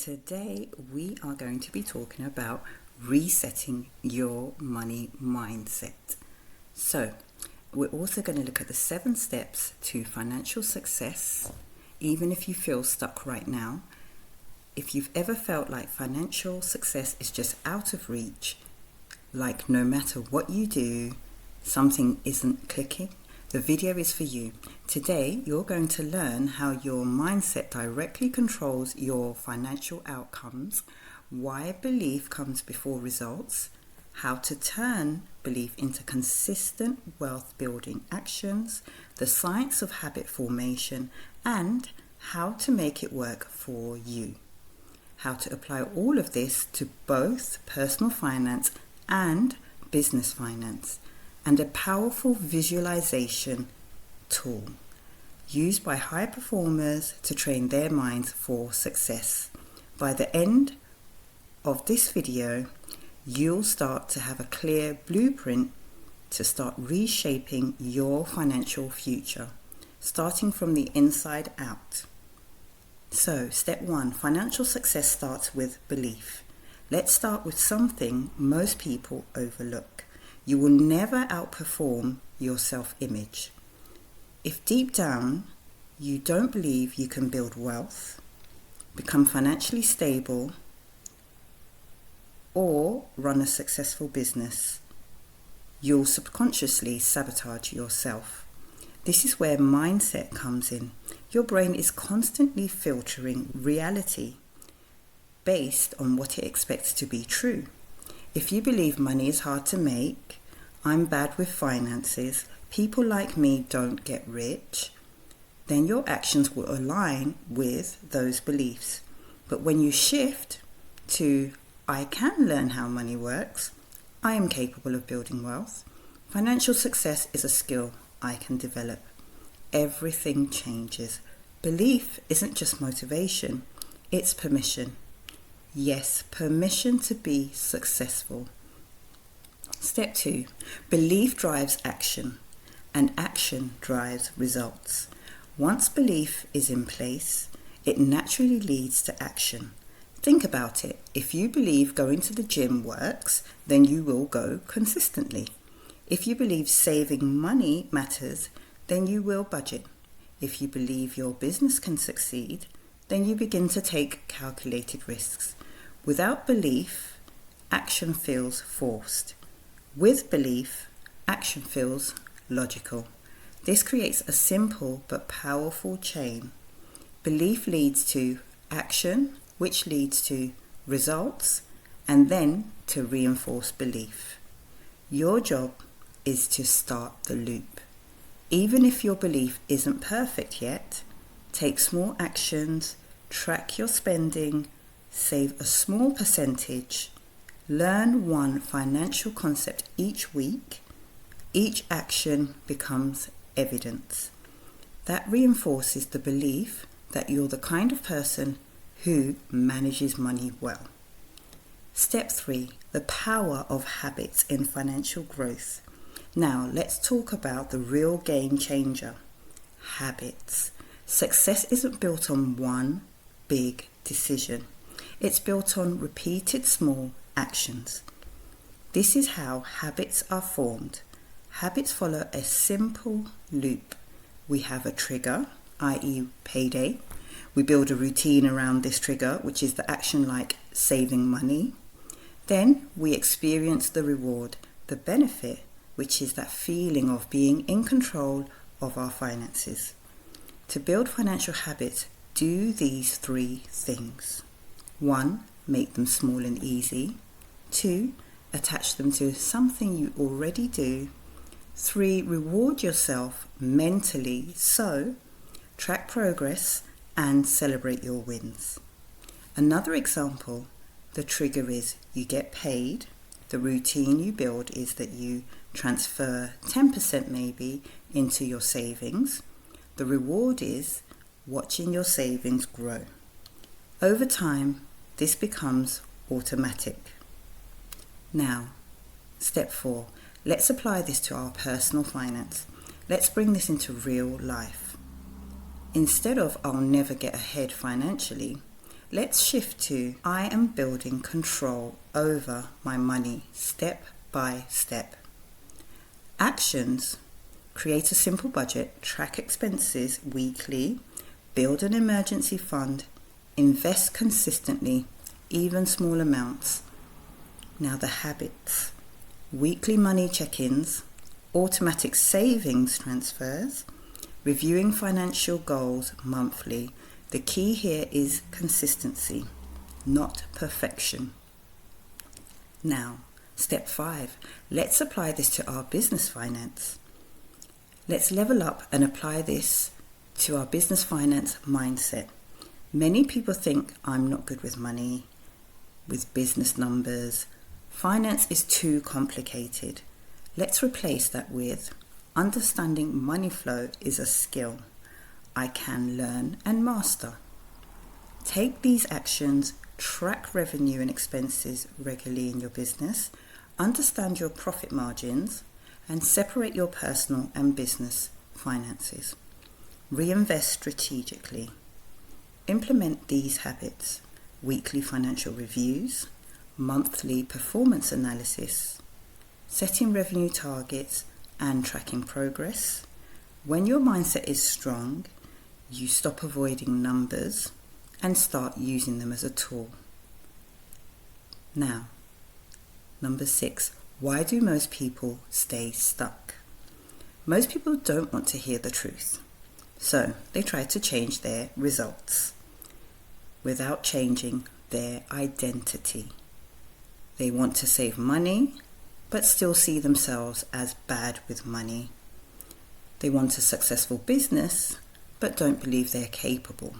Today we are going to be talking about resetting your money mindset. So we're also going to look at the 7 steps to financial success. Even if you feel stuck right now, if you've ever felt like financial success is just out of reach, like no matter what you do, something isn't clicking, the video is for you. Today, you're going to learn how your mindset directly controls your financial outcomes, why belief comes before results, how to turn belief into consistent wealth building actions, the science of habit formation, and how to make it work for you. How to apply all of this to both personal finance and business finance, and a powerful visualization tool used by high performers to train their minds for success. By the end of this video, you'll start to have a clear blueprint to start reshaping your financial future, starting from the inside out. So, step 1, financial success starts with belief. Let's start with something most people overlook. You will never outperform your self-image. If deep down you don't believe you can build wealth, become financially stable, or run a successful business, you'll subconsciously sabotage yourself. This is where mindset comes in. Your brain is constantly filtering reality based on what it expects to be true. If you believe money is hard to make, I'm bad with finances, people like me don't get rich, then your actions will align with those beliefs. But when you shift to, I can learn how money works, I am capable of building wealth, financial success is a skill I can develop, everything changes. Belief isn't just motivation, it's permission. Yes, permission to be successful. Step 2, belief drives action, and action drives results. Once belief is in place, it naturally leads to action. Think about it. If you believe going to the gym works, then you will go consistently. If you believe saving money matters, then you will budget. If you believe your business can succeed, then you begin to take calculated risks. Without belief, action feels forced. With belief, action feels logical. This creates a simple but powerful chain. Belief leads to action, which leads to results, and then to reinforce belief. Your job is to start the loop. Even if your belief isn't perfect yet, take small actions, track your spending, save a small percentage, learn one financial concept each week. Each action becomes evidence. That reinforces the belief that you're the kind of person who manages money well. Step 3, the power of habits in financial growth. Now let's talk about the real game changer, habits. Success isn't built on one big decision. It's built on repeated small actions. This is how habits are formed. Habits follow a simple loop. We have a trigger, i.e. payday. We build a routine around this trigger, which is the action like saving money. Then we experience the reward, the benefit, which is that feeling of being in control of our finances. To build financial habits, do these 3 things. 1, make them small and easy. 2, attach them to something you already do. 3, reward yourself mentally, so track progress and celebrate your wins. Another example, the trigger is you get paid. The routine you build is that you transfer 10% maybe into your savings. The reward is watching your savings grow. Over time, this becomes automatic. Now, step 4, let's apply this to our personal finance. Let's bring this into real life. Instead of I'll never get ahead financially, Let's shift to I am building control over my money step by step. Actions: create a simple budget, track expenses weekly, build an emergency fund, invest consistently, even small amounts. Now the habits: weekly money check-ins, automatic savings transfers, reviewing financial goals monthly. The key here is consistency, not perfection. Now, step 5. Let's apply this to our business finance. Let's level up and apply this to our business finance mindset. Many people think I'm not good with money, with business numbers. Finance is too complicated. Let's replace that with understanding money flow is a skill I can learn and master. Take these actions, track revenue and expenses regularly in your business, understand your profit margins, and separate your personal and business finances. Reinvest strategically. Implement these habits: weekly financial reviews, monthly performance analysis, setting revenue targets, and tracking progress. When your mindset is strong, you stop avoiding numbers and start using them as a tool. Now, number 6, why do most people stay stuck? Most people don't want to hear the truth, so they try to change their results without changing their identity. They want to save money, but still see themselves as bad with money. They want a successful business, but don't believe they're capable.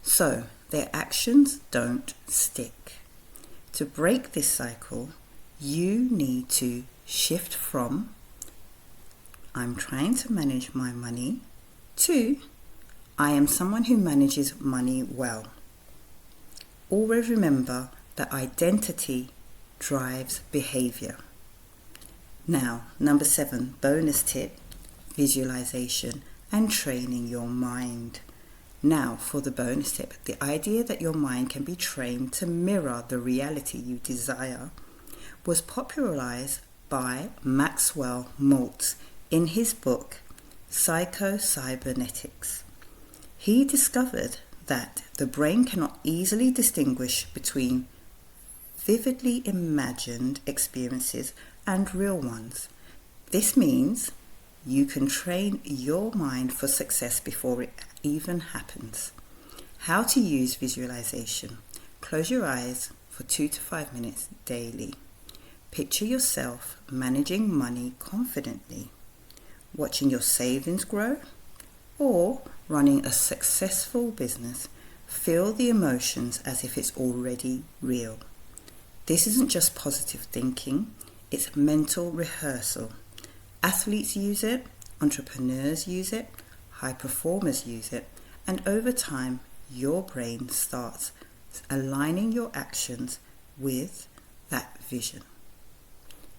So their actions don't stick. To break this cycle, you need to shift from I'm trying to manage my money to I am someone who manages money well. Always remember that identity drives behavior. Now, number 7, bonus tip: visualization and training your mind. Now, for the bonus tip, the idea that your mind can be trained to mirror the reality you desire was popularized by Maxwell Maltz in his book Psycho-Cybernetics. He discovered that the brain cannot easily distinguish between vividly imagined experiences and real ones. This means you can train your mind for success before it even happens. How to use visualization: close your eyes for 2 to 5 minutes daily. Picture yourself managing money confidently, watching your savings grow, or running a successful business. Feel the emotions as if it's already real. This isn't just positive thinking, it's mental rehearsal. Athletes use it, entrepreneurs use it, high performers use it, and over time, your brain starts aligning your actions with that vision.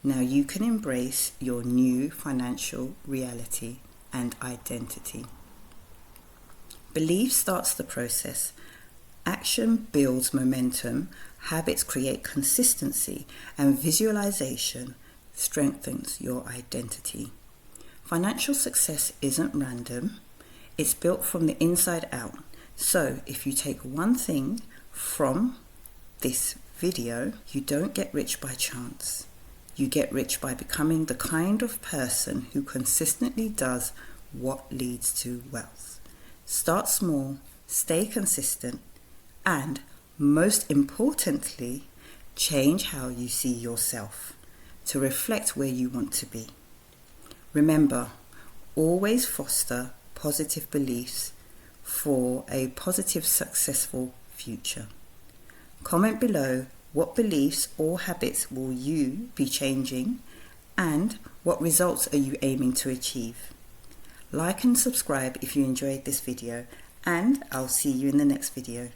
Now you can embrace your new financial reality and identity. Belief starts the process. Action builds momentum, habits create consistency, and visualization strengthens your identity. Financial success isn't random, it's built from the inside out. So if you take one thing from this video, you don't get rich by chance. You get rich by becoming the kind of person who consistently does what leads to wealth. Start small, stay consistent, and most importantly, change how you see yourself to reflect where you want to be. Remember, always foster positive beliefs for a positive, successful future. Comment below what beliefs or habits will you be changing and what results are you aiming to achieve. Like and subscribe if you enjoyed this video, and I'll see you in the next video.